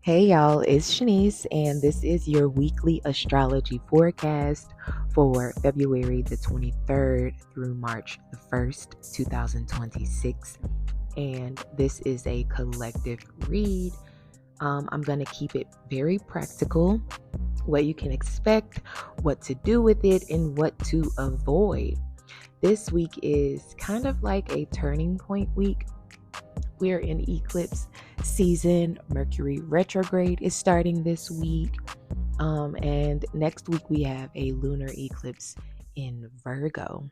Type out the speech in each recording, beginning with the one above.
Hey y'all, it's Shanice, and this is your weekly astrology forecast for February the 23rd through March the 1st, 2026. And this is a collective read. I'm going to keep it very practical, what you can expect, what to do with it, and what to avoid. This week is kind of like a turning point week. We're in eclipse season. Mercury Retrograde is starting this week. And next week we have a lunar eclipse in Virgo.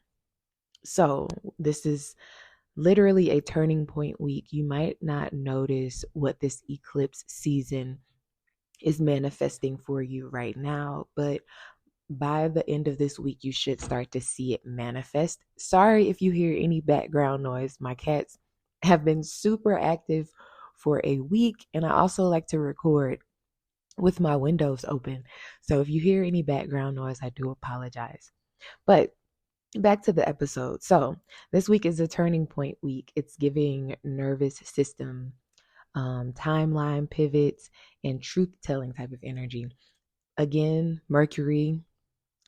So this is literally a turning point week. You might not notice what this eclipse season is manifesting for you right now, but by the end of this week, you should start to see it manifest. Sorry if you hear any background noise. My cats have been super active for a week, and I also like to record with my windows open. So if you hear any background noise, I do apologize. But back to the episode. So this week is a turning point week. It's giving nervous system, timeline pivots, and truth-telling type of energy. Again, Mercury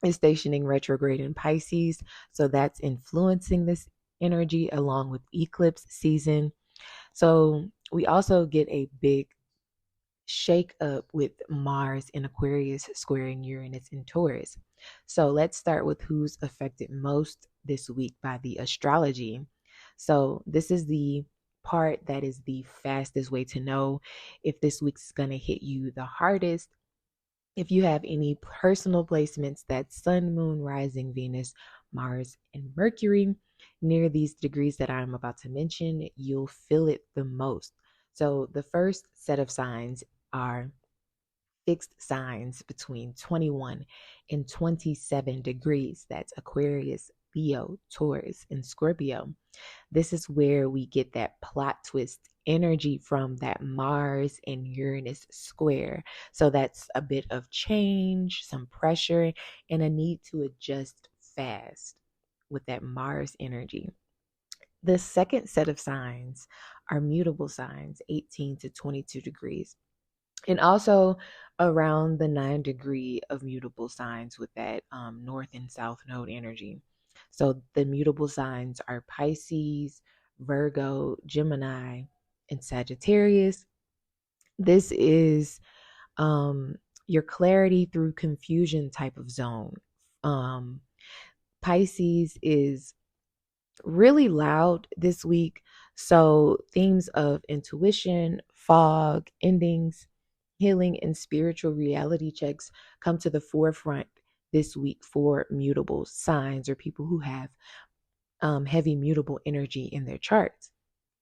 is stationing retrograde in Pisces. So that's influencing this energy along with eclipse season. So we also get a big shake up with Mars in Aquarius squaring Uranus in Taurus. So let's start with who's affected most this week by the astrology. So this is the part that is the fastest way to know if this week's going to hit you the hardest. If you have any personal placements, that's Sun, Moon, Rising, Venus, Mars, and Mercury near these degrees that I'm about to mention, you'll feel it the most. So the first set of signs are fixed signs between 21 and 27 degrees. That's Aquarius, Leo, Taurus, and Scorpio. This is where we get that plot twist energy from that Mars and Uranus square. So that's a bit of change, some pressure, and a need to adjust fast with that Mars energy. The second set of signs are mutable signs, 18 to 22 degrees. And also around the 9 degree of mutable signs with that North and South Node energy. So the mutable signs are Pisces, Virgo, Gemini, and Sagittarius. This is your clarity through confusion type of zone. Pisces is really loud this week. So themes of intuition, fog, endings, healing, and spiritual reality checks come to the forefront this week for mutable signs or people who have heavy mutable energy in their charts.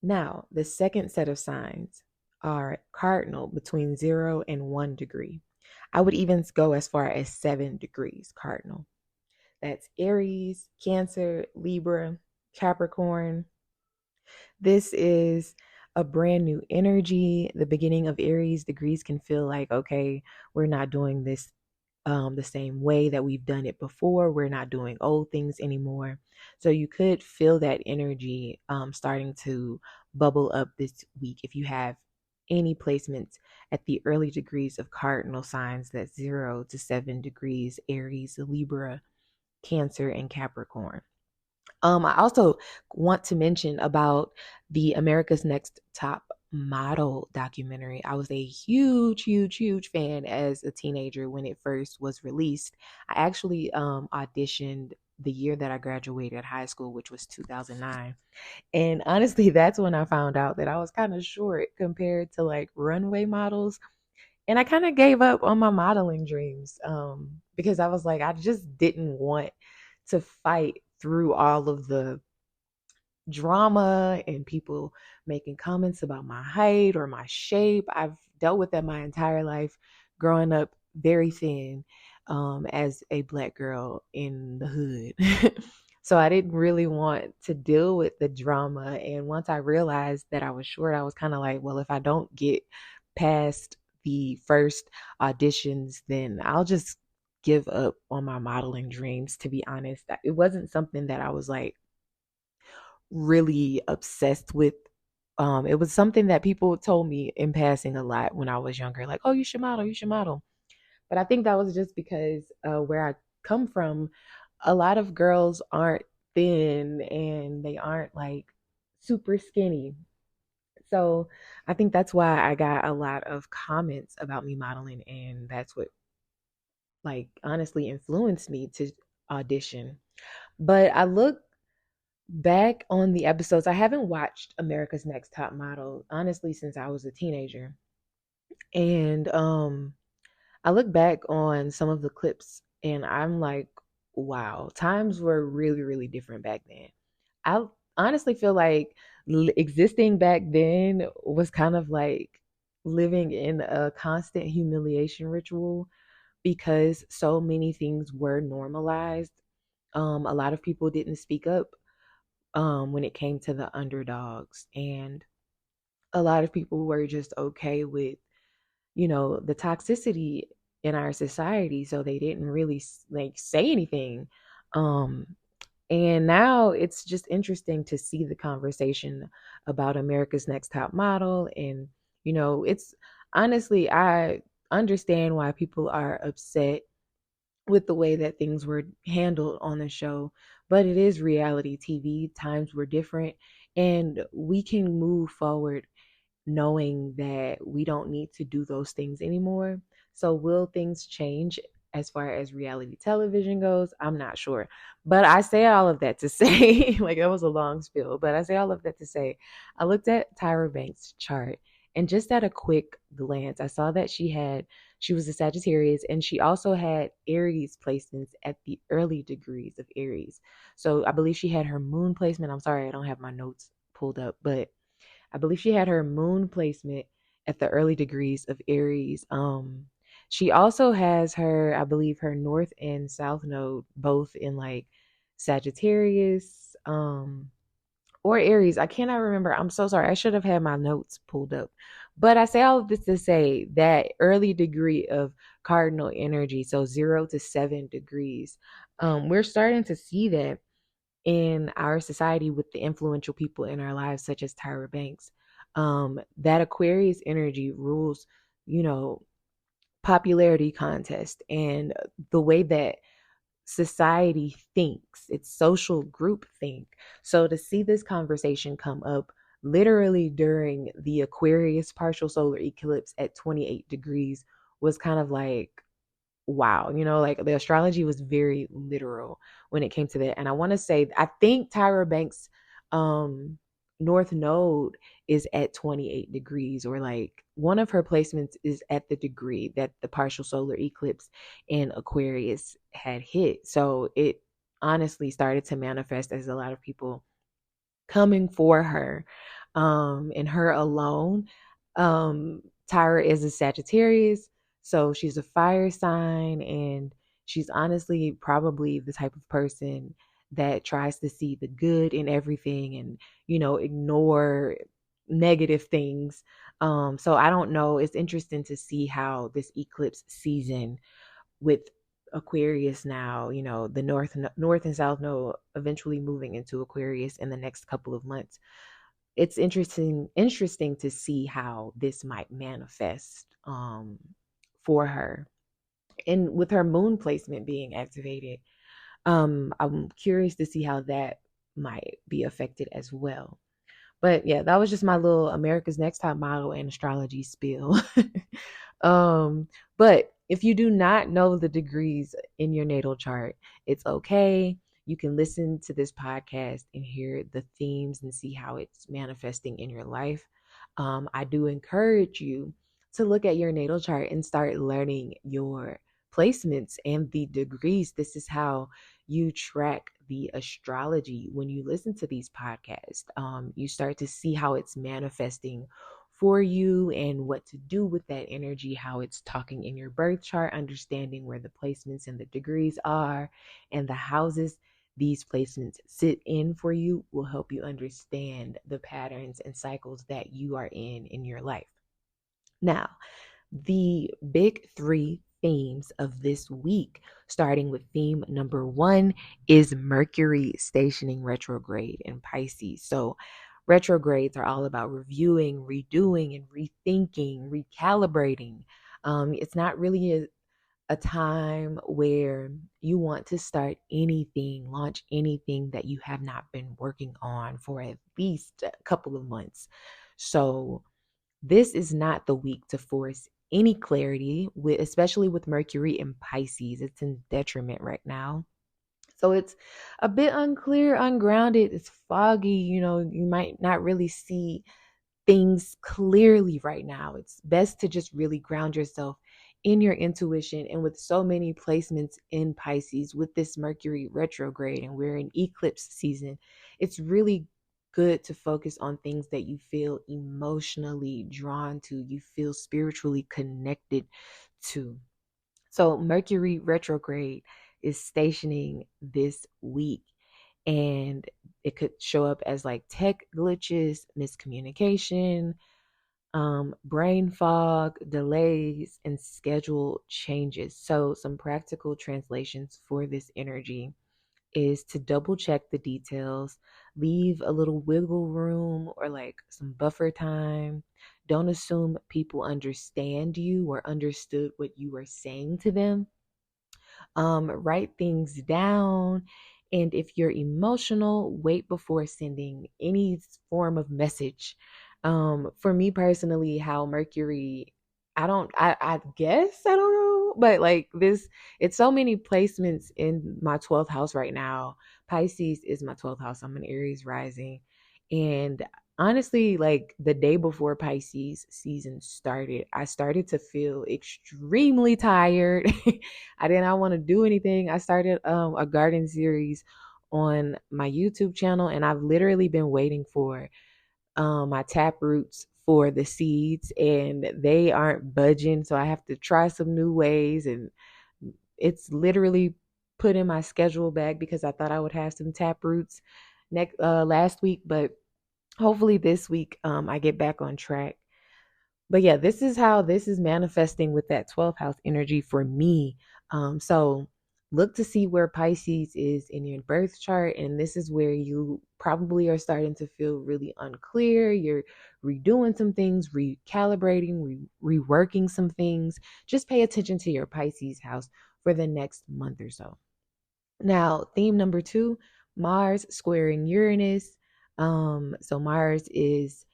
Now, the second set of signs are cardinal between 0 and 1 degree. I would even go as far as 7 degrees cardinal. That's Aries, Cancer, Libra, Capricorn. This is a brand new energy. The beginning of Aries degrees can feel like, okay, we're not doing this the same way that we've done it before. We're not doing old things anymore. So you could feel that energy starting to bubble up this week if you have any placements at the early degrees of cardinal signs, that's 0 to 7 degrees, Aries, Libra, Cancer, and Capricorn. I also want to mention about the America's Next Top Model documentary. I was a huge fan as a teenager when it first was released. I actually auditioned the year that I graduated high school, which was 2009. And honestly, that's when I found out that I was kind of short compared to like runway models. And I kind of gave up on my modeling dreams because I was like, I just didn't want to fight through all of the drama and people making comments about my height or my shape. I've dealt with that my entire life, growing up very thin as a Black girl in the hood. So I didn't really want to deal with the drama. And once I realized that I was short, I was kind of like, well, if I don't get past the first auditions, then I'll just give up on my modeling dreams, to be honest. It wasn't something that I was like really obsessed with It was something that people told me in passing a lot when I was younger, like, oh, you should model, you should model. But I think that was just because where I come from, a lot of girls aren't thin and they aren't like super skinny. So I think that's why I got a lot of comments about me modeling, and that's what like honestly influenced me to audition. But I look back on the episodes. I haven't watched America's Next Top Model honestly since I was a teenager. And I look back on some of the clips and I'm like, wow, times were really, really different back then. I honestly feel like existing back then was kind of like living in a constant humiliation ritual because so many things were normalized. A lot of people didn't speak up when it came to the underdogs, and a lot of people were just okay with the toxicity in our society, so they didn't really like say anything. um and now it's just interesting to see the conversation about America's Next Top Model. And it's honestly, I understand why people are upset with the way that things were handled on the show, but it is reality TV. Times were different, and we can move forward knowing that we don't need to do those things anymore. So, will things change as far as reality television goes? I'm not sure. But I say all of that to say, like, that was a long spiel, but I say all of that to say, I looked at Tyra Banks' chart, and just at a quick glance, I saw that she was a Sagittarius, and she also had Aries placements at the early degrees of Aries. So I believe she had her moon placement. I'm sorry, I don't have my notes pulled up, but I believe she had her moon placement at the early degrees of Aries. She also has her, I believe, her North and South Node both in like Sagittarius, or Aries. I cannot remember. I'm so sorry. I should have had my notes pulled up. But I say all of this to say that early degree of cardinal energy, so 0 to 7 degrees, we're starting to see that in our society with the influential people in our lives, such as Tyra Banks. That Aquarius energy rules, you know, popularity contest and the way that society thinks. It's social group think. So to see this conversation come up literally during the Aquarius partial solar eclipse at 28 degrees was kind of like, wow, like the astrology was very literal when it came to that. And I want to say, I think Tyra Banks um North Node is at 28 degrees, or like one of her placements is at the degree that the partial solar eclipse in Aquarius had hit. So it honestly started to manifest as a lot of people coming for her, and her alone. Tyra is a Sagittarius, so she's a fire sign, and she's honestly probably the type of person that tries to see the good in everything and, ignore negative things. So I don't know. It's interesting to see how this eclipse season with Aquarius now, the north and south node eventually moving into Aquarius in the next couple of months. It's interesting to see how this might manifest for her. And with her moon placement being activated, I'm curious to see how that might be affected as well. But yeah, that was just my little America's Next Top Model and astrology spiel. But if you do not know the degrees in your natal chart, it's okay. You can listen to this podcast and hear the themes and see how it's manifesting in your life. I do encourage you to look at your natal chart and start learning your placements and the degrees. This is how you track the astrology when you listen to these podcasts. You start to see how it's manifesting for you and what to do with that energy, how it's talking in your birth chart, understanding where the placements and the degrees are, and the houses these placements sit in for you will help you understand the patterns and cycles that you are in your life. Now, the big three themes of this week, starting with theme number 1, is Mercury stationing retrograde in Pisces. So Retrogrades are all about reviewing, redoing, and rethinking, recalibrating. It's not really a time where you want to start anything, launch anything that you have not been working on for at least a couple of months. So this is not the week to force any clarity, with especially with Mercury in Pisces. It's in detriment right now. So it's a bit unclear, ungrounded, it's foggy, you might not really see things clearly right now. It's best to just really ground yourself in your intuition. And with so many placements in Pisces, with this Mercury retrograde, and we're in eclipse season, it's really good to focus on things that you feel emotionally drawn to, you feel spiritually connected to. So, Mercury retrograde is stationing this week, and it could show up as like tech glitches, miscommunication, brain fog, delays, and schedule changes. So, some practical translations for this energy is to double check the details, leave a little wiggle room or like some buffer time. Don't assume people understand you or understood what you were saying to them. Write things down. And if you're emotional, wait before sending any form of message. For me personally, how Mercury, I guess, I don't know, but like this, it's so many placements in my 12th house right now. Pisces is my 12th house. I'm an Aries rising. And honestly, like the day before Pisces season started, I started to feel extremely tired. I did not want to do anything. I started a garden series on my YouTube channel, and I've literally been waiting for my tap roots for the seeds, and they aren't budging. So I have to try some new ways, and it's literally put in my schedule back because I thought I would have some tap roots next last week, but hopefully this week I get back on track. But yeah, this is how this is manifesting with that 12th house energy for me. So look to see where Pisces is in your birth chart. And this is where you probably are starting to feel really unclear. You're redoing some things, recalibrating, reworking some things. Just pay attention to your Pisces house for the next month or so. Now, theme number 2, Mars squaring Uranus. So Mars is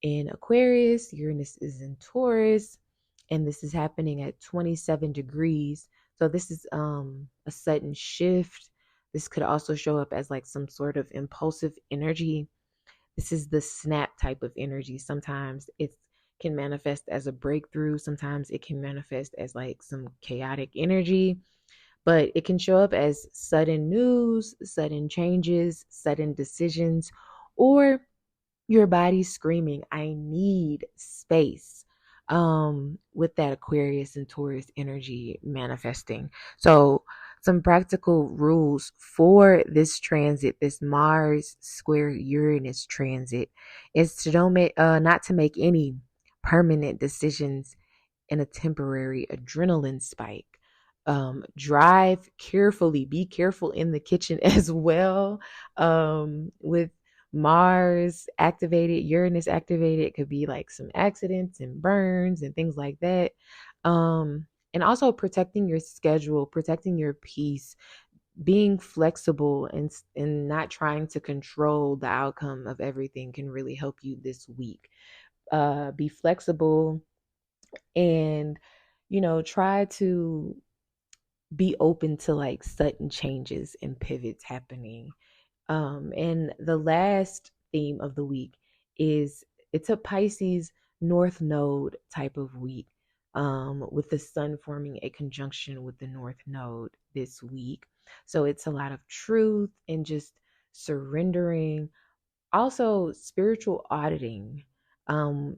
in Aquarius, Uranus is in Taurus, and this is happening at 27 degrees. So this is a sudden shift. This could also show up as like some sort of impulsive energy. This is the snap type of energy. Sometimes it can manifest as a breakthrough. Sometimes it can manifest as like some chaotic energy, but it can show up as sudden news, sudden changes, sudden decisions, or your body's screaming, I need space. With that Aquarius and Taurus energy manifesting. So some practical rules for this transit, this Mars square Uranus transit, is to don't make not to make any permanent decisions in a temporary adrenaline spike. Drive carefully, be careful in the kitchen as well. With Mars activated, Uranus activated, it could be like some accidents and burns and things like that. And also protecting your schedule, protecting your peace, being flexible and not trying to control the outcome of everything can really help you this week. Be flexible and try to be open to like sudden changes and pivots happening. And the last theme of the week is it's a Pisces North Node type of week, with the sun forming a conjunction with the North Node this week. So it's a lot of truth and just surrendering, also spiritual auditing. Um,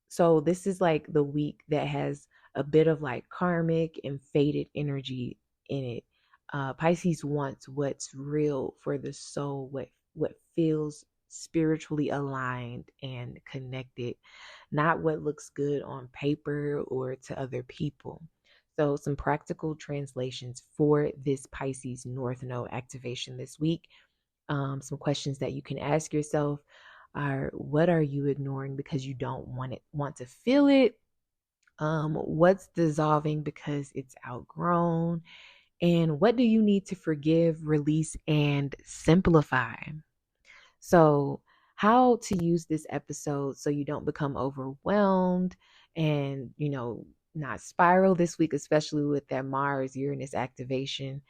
so this is like the week that has a bit of like karmic and fated energy in it. Pisces wants what's real for the soul, what feels spiritually aligned and connected, not what looks good on paper or to other people. So some practical translations for this Pisces North Node activation this week. Some questions that you can ask yourself. Or what are you ignoring because you don't want to feel it? What's dissolving because it's outgrown? And what do you need to forgive, release, and simplify? So, how to use this episode so you don't become overwhelmed and, not spiral this week, especially with that Mars-Uranus activation.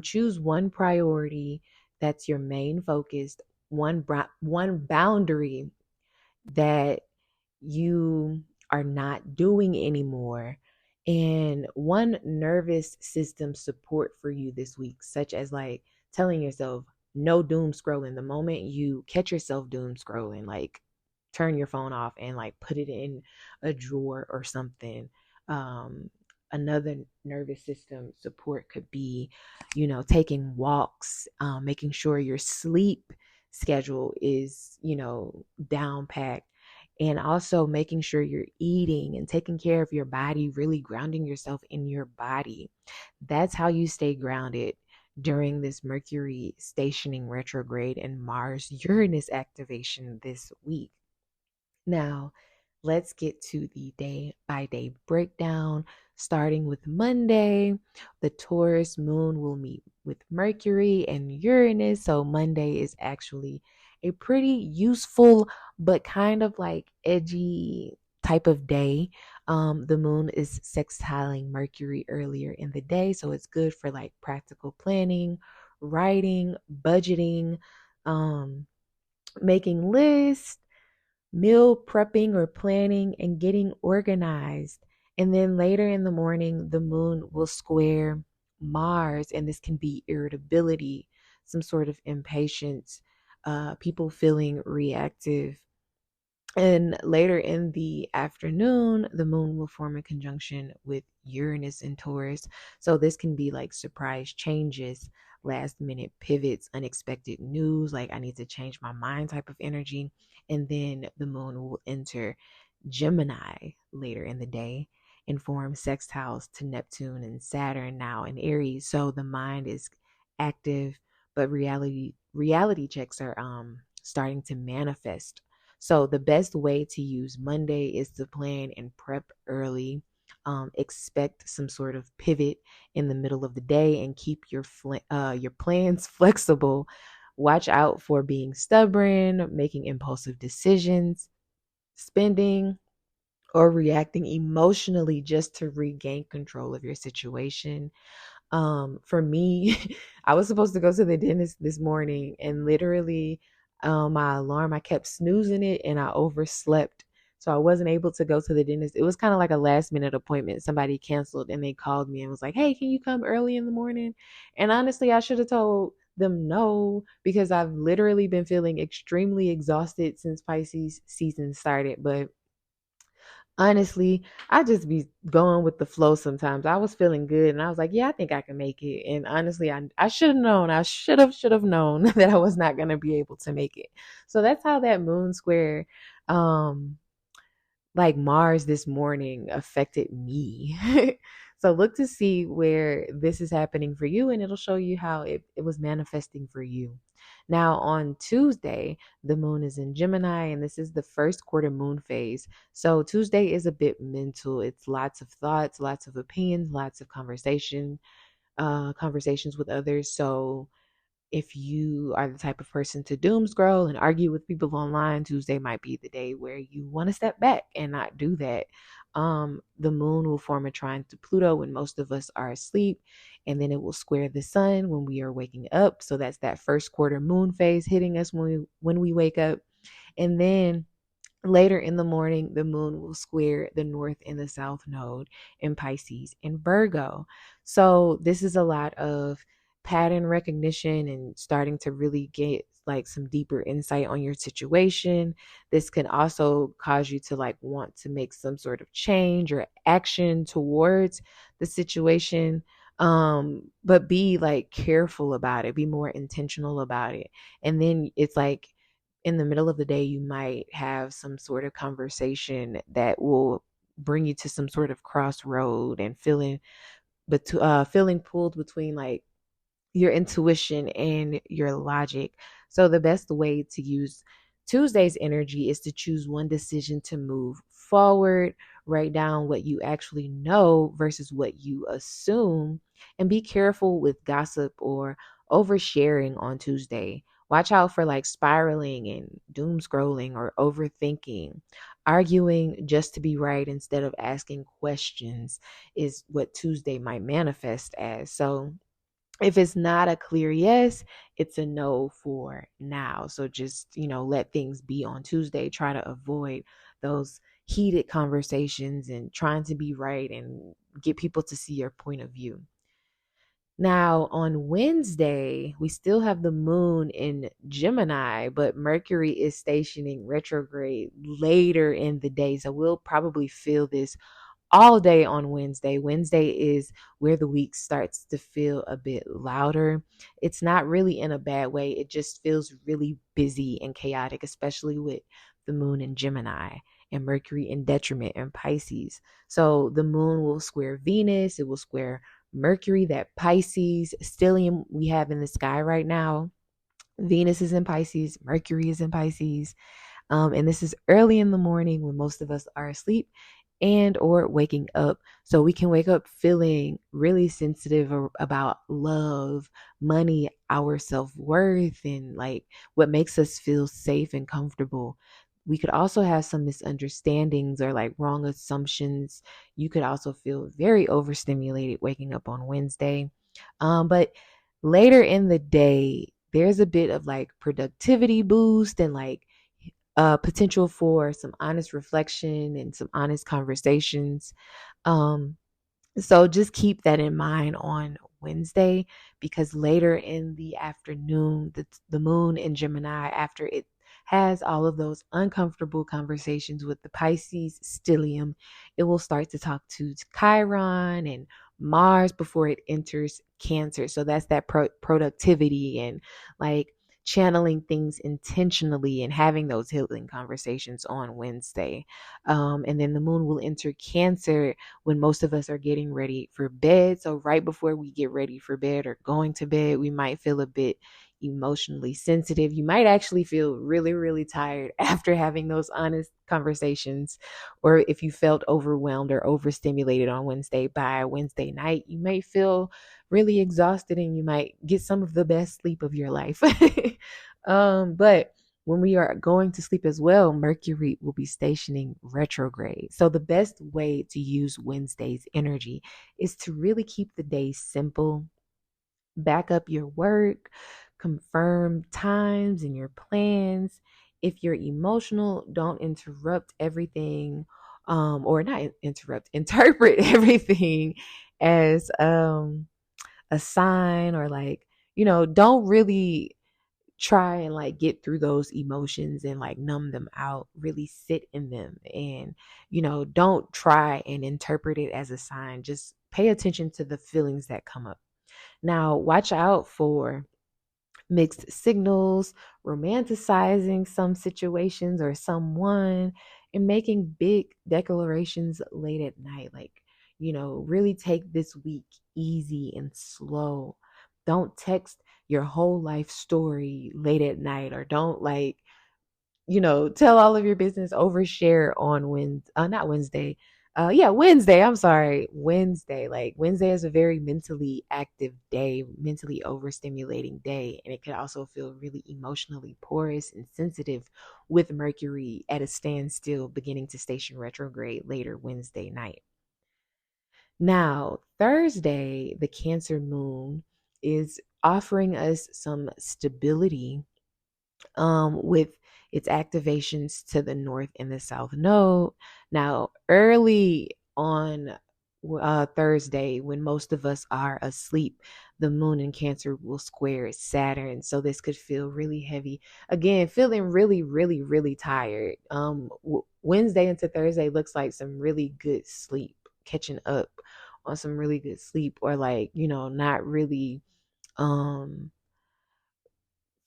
Choose one priority that's your main focus, one boundary that you are not doing anymore, and one nervous system support for you this week, such as like telling yourself no doom scrolling. The moment you catch yourself doom scrolling, like turn your phone off and like put it in a drawer or something. Another nervous system support could be, taking walks, making sure your sleep schedule is, down packed, and also making sure you're eating and taking care of your body, really grounding yourself in your body. That's how you stay grounded during this Mercury stationing retrograde and Mars Uranus activation this week. Now, let's get to the day by day breakdown. Starting with Monday, the Taurus moon will meet with Mercury and Uranus. So, Monday is actually a pretty useful but kind of like edgy type of day. The moon is sextiling Mercury earlier in the day. So, it's good for like practical planning, writing, budgeting, making lists, meal prepping or planning, and getting organized. And then later in the morning, the moon will square Mars, and this can be irritability, some sort of impatience, people feeling reactive. And later in the afternoon, the moon will form a conjunction with Uranus and Taurus. So this can be like surprise changes, last minute pivots, unexpected news, like I need to change my mind type of energy. And then the moon will enter Gemini later in the day and form sextiles to Neptune and Saturn now in Aries. So the mind is active, but reality checks are starting to manifest. So the best way to use Monday is to plan and prep early. Expect some sort of pivot in the middle of the day and keep your plans flexible. Watch out for being stubborn, making impulsive decisions, spending, or reacting emotionally just to regain control of your situation. For me, I was supposed to go to the dentist this morning, and literally my alarm, I kept snoozing it and I overslept. So I wasn't able to go to the dentist. It was kind of like a last minute appointment. Somebody canceled and they called me and was like, "Hey, can you come early in the morning?" And honestly, I should have told them no, because I've literally been feeling extremely exhausted since Pisces season started. But honestly, I just be going with the flow sometimes. I was feeling good and I was like, yeah, I think I can make it. And honestly, I should have known. I should have known that I was not going to be able to make it. So that's how that moon square, like Mars this morning, affected me. So look to see where this is happening for you, and it'll show you how it was manifesting for you. Now on Tuesday, the moon is in Gemini, and this is the first quarter moon phase. So Tuesday is a bit mental. It's lots of thoughts, lots of opinions, lots of conversations with others. So if you are the type of person to doom scroll and argue with people online, Tuesday might be the day where you want to step back and not do that. The moon will form a trine to Pluto when most of us are asleep, and then it will square the sun when we are waking up. So that's that first quarter moon phase hitting us when we wake up. And then later in the morning, the moon will square the North and the South Node in Pisces and Virgo. So this is a lot of pattern recognition and starting to really get like some deeper insight on your situation. This can also cause you to like want to make some sort of change or action towards the situation. But be like careful about it, be more intentional about it. And then it's like in the middle of the day, you might have some sort of conversation that will bring you to some sort of crossroad and feeling pulled between like your intuition and your logic. So the best way to use Tuesday's energy is to choose one decision to move forward, write down what you actually know versus what you assume, and be careful with gossip or oversharing on Tuesday. Watch out for like spiraling and doom scrolling or overthinking. Arguing just to be right instead of asking questions is what Tuesday might manifest as. So if it's not a clear yes, it's a no for now. So just, let things be on Tuesday. Try to avoid those heated conversations and trying to be right and get people to see your point of view. Now, on Wednesday, we still have the moon in Gemini, but Mercury is stationing retrograde later in the day. So we'll probably feel this all day on Wednesday. Wednesday is where the week starts to feel a bit louder. It's not really in a bad way. It just feels really busy and chaotic, especially with the moon in Gemini and Mercury in detriment in Pisces. So the moon will square Venus. It will square Mercury, that Pisces stellium we have in the sky right now. Venus is in Pisces. Mercury is in Pisces. And this is early in the morning when most of us are asleep and or waking up. So we can wake up feeling really sensitive about love, money, our self-worth, and like what makes us feel safe and comfortable. We could also have some misunderstandings or like wrong assumptions. You could also feel very overstimulated waking up on Wednesday. But later in the day, there's a bit of like productivity boost and like potential for some honest reflection and some honest conversations. Um, so just keep that in mind on Wednesday, because later in the afternoon, the moon in Gemini, after it has all of those uncomfortable conversations with the Pisces stellium, it will start to talk to Chiron and Mars before it enters Cancer. So that's that productivity and like channeling things intentionally and having those healing conversations on Wednesday. And then the moon will enter Cancer when most of us are getting ready for bed. So right before we get ready for bed or going to bed, we might feel a bit emotionally sensitive. You might actually feel really, really tired after having those honest conversations. Or if you felt overwhelmed or overstimulated on Wednesday, by Wednesday night, you may feel really exhausted and you might get some of the best sleep of your life. But when we are going to sleep as well, Mercury will be stationing retrograde. So the best way to use Wednesday's energy is to really keep the day simple, back up your work, confirm times and your plans. If you're emotional, don't interrupt everything, or not interrupt, interpret everything as a sign, or like, don't really try and like get through those emotions and like numb them out. Really sit in them and, don't try and interpret it as a sign. Just pay attention to the feelings that come up. Now, watch out for mixed signals, romanticizing some situations or someone, and making big declarations late at night. Like, really take this week easy and slow. Don't text your whole life story late at night, or don't like, tell all of your business, overshare on not Wednesday. Wednesday. I'm sorry. Wednesday. Like Wednesday is a very mentally active day, mentally overstimulating day. And it could also feel really emotionally porous and sensitive with Mercury at a standstill, beginning to station retrograde later Wednesday night. Now, Thursday, the Cancer moon is offering us some stability with its activations to the North and the South Node. Now, early on Thursday, when most of us are asleep, the moon in Cancer will square Saturn. So this could feel really heavy. Again, feeling really, really, really tired. Wednesday into Thursday looks like some really good sleep, catching up on some really good sleep, or like, not really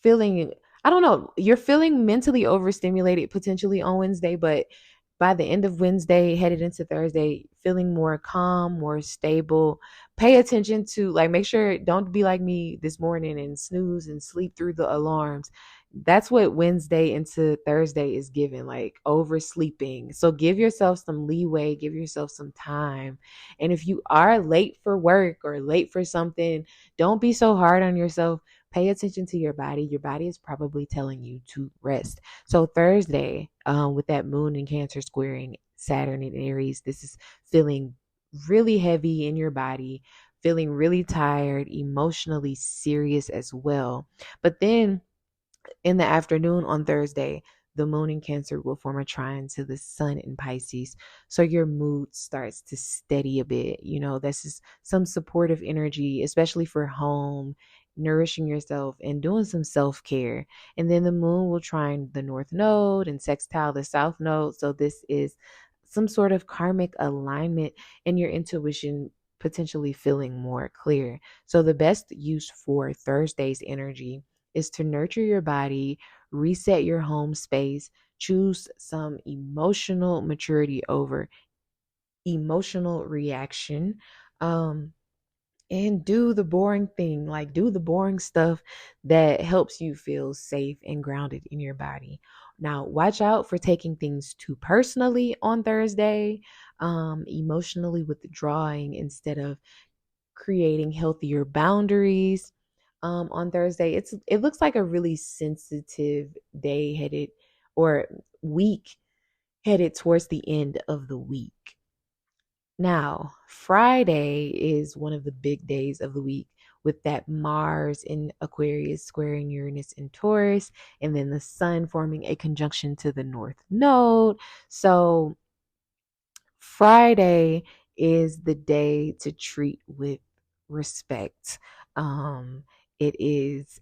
feeling, I don't know, you're feeling mentally overstimulated potentially on Wednesday, but by the end of Wednesday, headed into Thursday, feeling more calm, more stable. Pay attention to, like, make sure, don't be like me this morning and snooze and sleep through the alarms. that's what Wednesday into Thursday is giving, like oversleeping. So give yourself some leeway, give yourself some time. And if you are late for work or late for something, don't be so hard on yourself. Pay attention to your body. Your body is probably telling you to rest. So Thursday, with that moon in Cancer squaring Saturn in Aries, this is feeling really heavy in your body, feeling really tired, emotionally serious as well. But then in the afternoon on Thursday, the moon in Cancer will form a trine to the sun in Pisces. So your mood starts to steady a bit. This is some supportive energy, especially for home, nourishing yourself and doing some self-care. And then the moon will trine the North Node and sextile the South Node. So this is some sort of karmic alignment and your intuition potentially feeling more clear. So the best use for Thursday's energy is to nurture your body, reset your home space, choose some emotional maturity over emotional reaction, and do the boring thing, like do the boring stuff that helps you feel safe and grounded in your body. Now, watch out for taking things too personally on Thursday, emotionally withdrawing instead of creating healthier boundaries. On Thursday, it looks like a really sensitive day headed or week headed towards the end of the week. Now, Friday is one of the big days of the week with that Mars in Aquarius squaring Uranus in Taurus, and then the sun forming a conjunction to the North Node. So Friday is the day to treat with respect. It is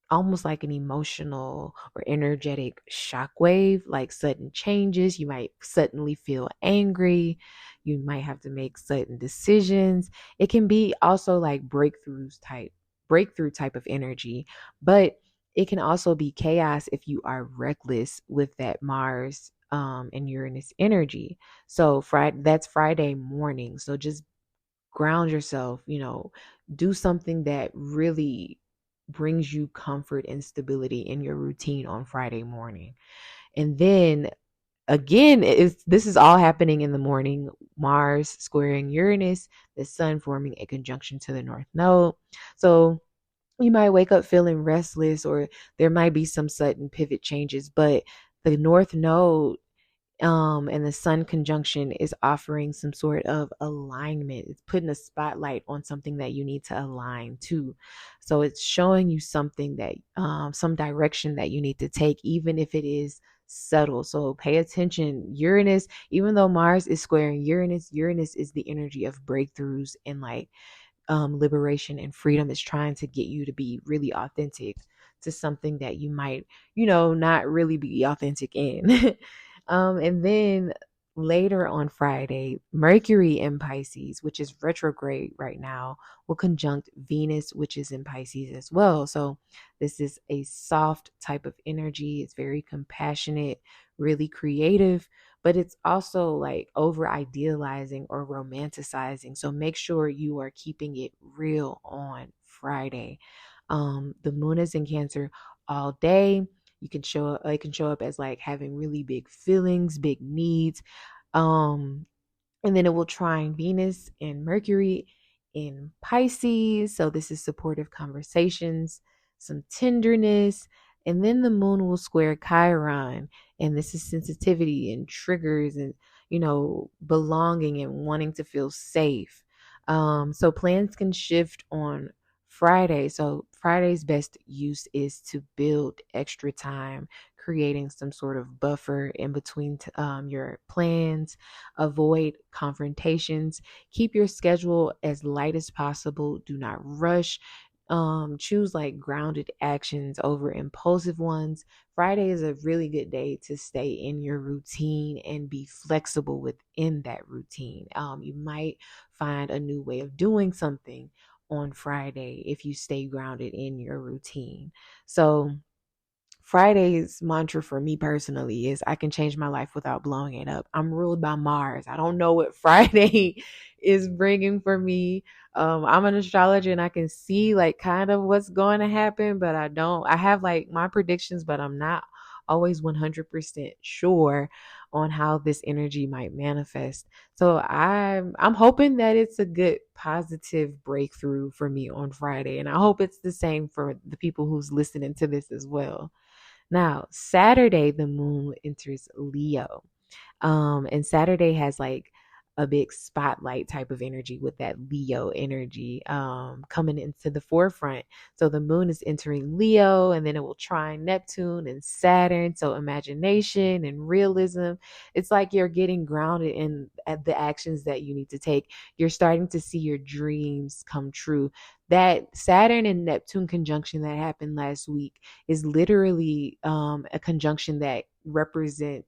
almost like an emotional or energetic shockwave, like sudden changes. You might suddenly feel angry. You might have to make sudden decisions. It can be also like breakthrough type of energy, but it can also be chaos if you are reckless with that Mars and Uranus energy. So that's Friday morning. So just ground yourself, do something that really brings you comfort and stability in your routine on Friday morning. And then again, this is all happening in the morning. Mars squaring Uranus, the sun forming a conjunction to the North Node. So you might wake up feeling restless, or there might be some sudden pivot changes, but the North Node and the sun conjunction is offering some sort of alignment. It's putting a spotlight on something that you need to align to. So it's showing you something that some direction that you need to take, even if it is subtle. So pay attention. Uranus, even though Mars is squaring Uranus, Uranus is the energy of breakthroughs and like liberation and freedom. Is trying to get you to be really authentic to something that you might, not really be authentic in. And then later on Friday, Mercury in Pisces, which is retrograde right now, will conjunct Venus, which is in Pisces as well. So this is a soft type of energy. It's very compassionate, really creative, but it's also like over idealizing or romanticizing. So make sure you are keeping it real on Friday. The moon is in Cancer all day. It can show up as like having really big feelings, big needs. Um, and then it will trine Venus and Mercury in Pisces. So this is supportive conversations, some tenderness. And then the moon will square Chiron. And this is sensitivity and triggers and, belonging and wanting to feel safe. So plans can shift on Friday. So Friday's best use is to build extra time, creating some sort of buffer in between your plans. Avoid confrontations. Keep your schedule as light as possible. Do not rush. Choose like grounded actions over impulsive ones. Friday is a really good day to stay in your routine and be flexible within that routine. You might find a new way of doing something on Friday if you stay grounded in your routine. So Friday's mantra for me personally is I can change my life without blowing it up. I'm ruled by Mars. I don't know what Friday is bringing for me. I'm an astrologer and I can see like kind of what's going to happen, but I have like my predictions, but I'm not always 100% sure on how this energy might manifest. So I'm hoping that it's a good positive breakthrough for me on Friday, and I hope it's the same for the people who's listening to this as well. Now, Saturday the moon enters Leo. And Saturday has like a big spotlight type of energy with that Leo energy coming into the forefront. So the moon is entering Leo, and then it will trine Neptune and Saturn. So imagination and realism. It's like you're getting grounded in the actions that you need to take. You're starting to see your dreams come true. That Saturn and Neptune conjunction that happened last week is literally a conjunction that represents,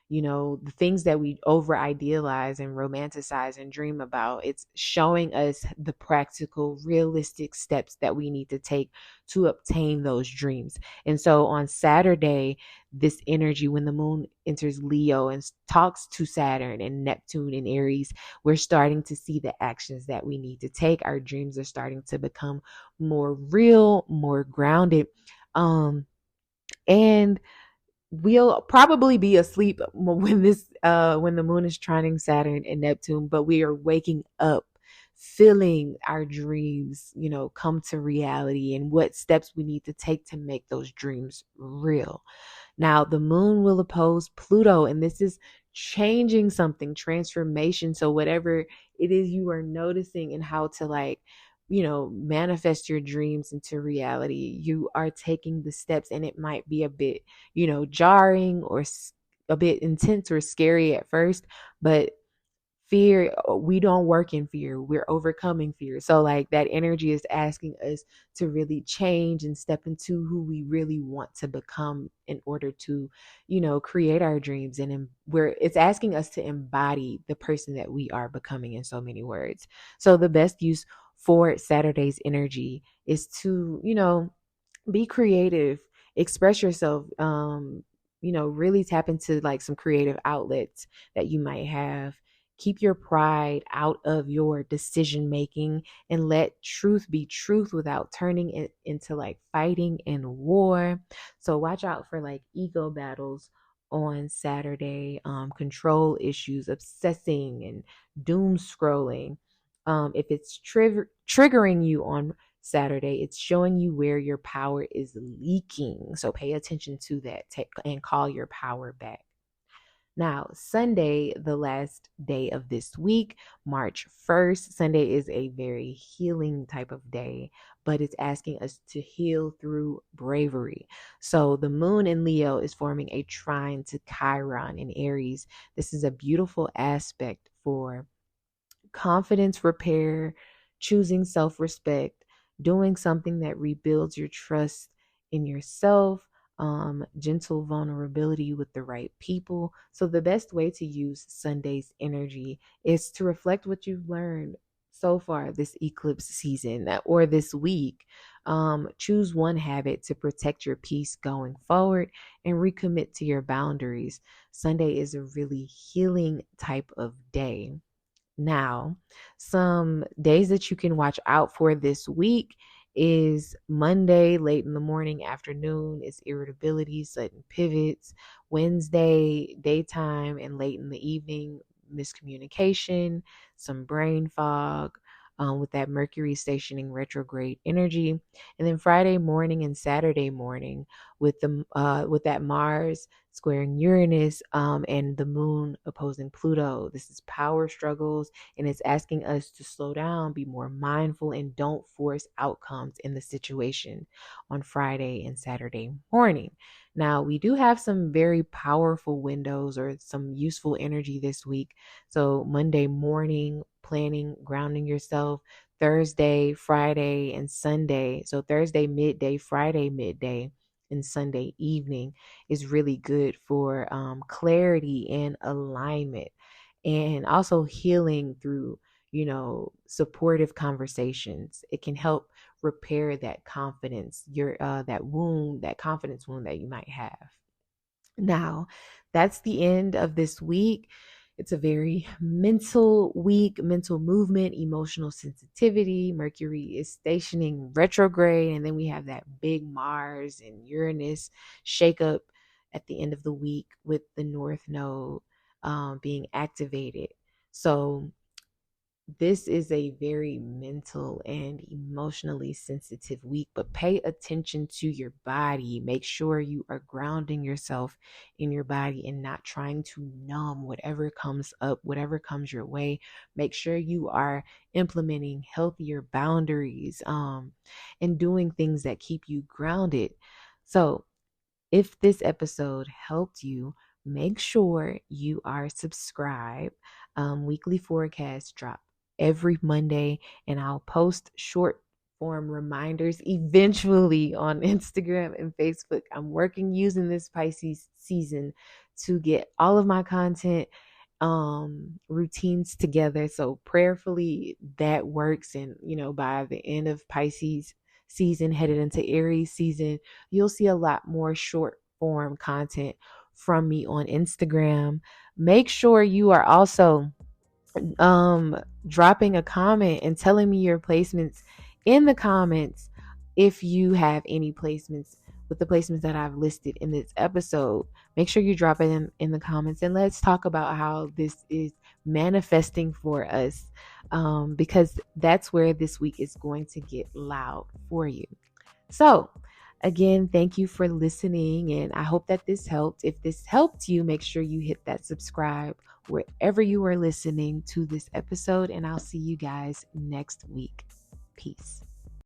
the things that we over idealize and romanticize and dream about. It's showing us the practical, realistic steps that we need to take to obtain those dreams. And so on Saturday, this energy, when the moon enters Leo and talks to Saturn and Neptune and Aries, we're starting to see the actions that we need to take. Our dreams are starting to become more real, more grounded. And we'll probably be asleep when the moon is trining Saturn and Neptune, but we are waking up feeling our dreams, come to reality, and what steps we need to take to make those dreams real. Now, the moon will oppose Pluto, and this is changing something, transformation. So whatever it is you are noticing and how to manifest your dreams into reality, you are taking the steps, and it might be a bit, jarring or a bit intense or scary at first, but fear, we don't work in fear, we're overcoming fear. So like that energy is asking us to really change and step into who we really want to become in order to create our dreams. And it's asking us to embody the person that we are becoming, in so many words. So the best use for Saturday's energy is to be creative, express yourself, really tap into like some creative outlets that you might have. Keep your pride out of your decision making and let truth be truth without turning it into like fighting and war. So watch out for like ego battles on Saturday, control issues, obsessing and doom scrolling. If it's triggering you on Saturday, it's showing you where your power is leaking. So pay attention to that and call your power back. Now, Sunday, the last day of this week, March 1st, Sunday is a very healing type of day, but it's asking us to heal through bravery. So the moon in Leo is forming a trine to Chiron in Aries. This is a beautiful aspect for confidence repair, choosing self respect, doing something that rebuilds your trust in yourself, gentle vulnerability with the right people. So, the best way to use Sunday's energy is to reflect what you've learned so far this eclipse season or this week. Choose one habit to protect your peace going forward and recommit to your boundaries. Sunday is a really healing type of day. Now, some days that you can watch out for this week is Monday, late in the morning, afternoon, is irritability, sudden pivots. Wednesday, daytime and late in the evening, miscommunication, some brain fog. With that Mercury stationing retrograde energy. And then Friday morning and Saturday morning with that Mars squaring Uranus, and the moon opposing Pluto. This is power struggles, and it's asking us to slow down, be more mindful, and don't force outcomes in the situation on Friday and Saturday morning. Now, we do have some very powerful windows or some useful energy this week. So Monday morning, planning, grounding yourself. Thursday, Friday, and Sunday. So Thursday midday, Friday midday, and Sunday evening is really good for clarity and alignment, and also healing through supportive conversations. It can help repair that confidence, that confidence wound that you might have. Now, that's the end of this week. It's a very mental week, mental movement, emotional sensitivity. Mercury is stationing retrograde, and then we have that big Mars and Uranus shakeup at the end of the week with the North Node being activated. So this is a very mental and emotionally sensitive week, but pay attention to your body. Make sure you are grounding yourself in your body and not trying to numb whatever comes up, whatever comes your way. Make sure you are implementing healthier boundaries and doing things that keep you grounded. So, if this episode helped you, make sure you are subscribed. Weekly forecasts drop every Monday, and I'll post short form reminders eventually on Instagram and Facebook. I'm working using this Pisces season to get all of my content routines together, so prayerfully that works. And by the end of Pisces season, headed into Aries season, you'll see a lot more short form content from me on Instagram. Make sure you are also dropping a comment and telling me your placements in the comments if you have any placements with the placements that I've listed in this episode. Make sure you drop it in the comments, and let's talk about how this is manifesting for us, because that's where this week is going to get loud for you. So again, thank you for listening, and I hope that this helped. If this helped you, make sure you hit that subscribe wherever you are listening to this episode, and I'll see you guys next week. Peace.